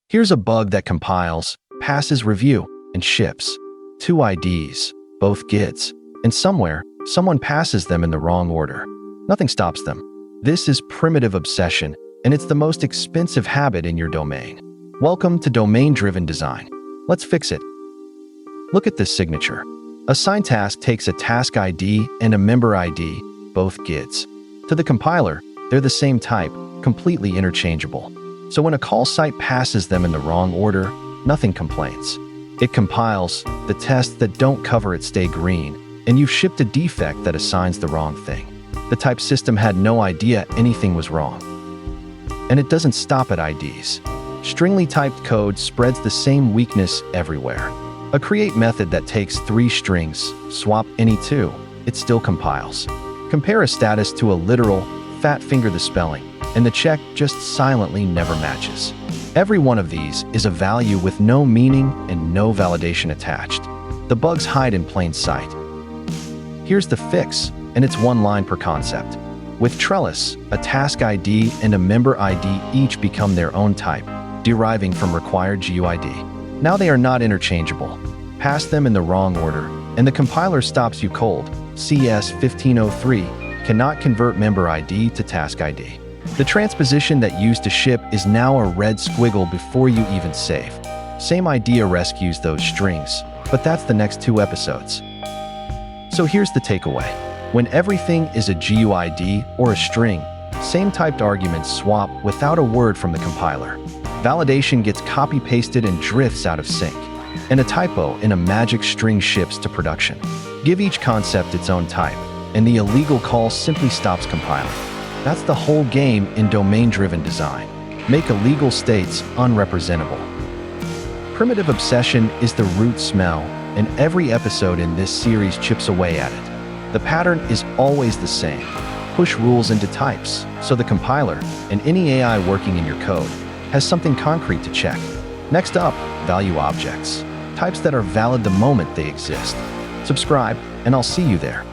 Here's a bug that compiles, passes review, and ships. 2 IDs, both Guids, and somewhere, someone passes them in the wrong order. Nothing stops them. This is primitive obsession, and it's the most expensive habit in your domain. Welcome to domain-driven design. Let's fix it. Look at this signature. A signed task takes a task ID and a member ID, both Guids. To the compiler, they're the same type, completely interchangeable. So when a call site passes them in the wrong order, nothing complains. It compiles, the tests that don't cover it stay green, and you've shipped a defect that assigns the wrong thing. The type system had no idea anything was wrong. And it doesn't stop at IDs. Stringly typed code spreads the same weakness everywhere. A create method that takes 3 strings, swap any 2, it still compiles. Compare a status to a literal, fat finger the spelling, and the check just silently never matches. Every one of these is a value with no meaning and no validation attached. The bugs hide in plain sight. Here's the fix, and it's 1 line per concept. With Trellis, a task ID and a member ID each become their own type, deriving from RequiredGuid. Now they are not interchangeable. Pass them in the wrong order, and the compiler stops you cold. CS 1503 cannot convert member ID to task ID. The transposition that used to ship is now a red squiggle before you even save. Same idea rescues those strings, but that's the next 2 episodes. So here's the takeaway. When everything is a GUID or a string, same typed arguments swap without a word from the compiler. Validation gets copy-pasted and drifts out of sync, and a typo in a magic string ships to production. Give each concept its own type, and the illegal call simply stops compiling. That's the whole game in domain-driven design. Make illegal states unrepresentable. Primitive obsession is the root smell, and every episode in this series chips away at it. The pattern is always the same. Push rules into types, so the compiler, and any AI working in your code, has something concrete to check. Next up, value objects. Types that are valid the moment they exist. Subscribe, and I'll see you there.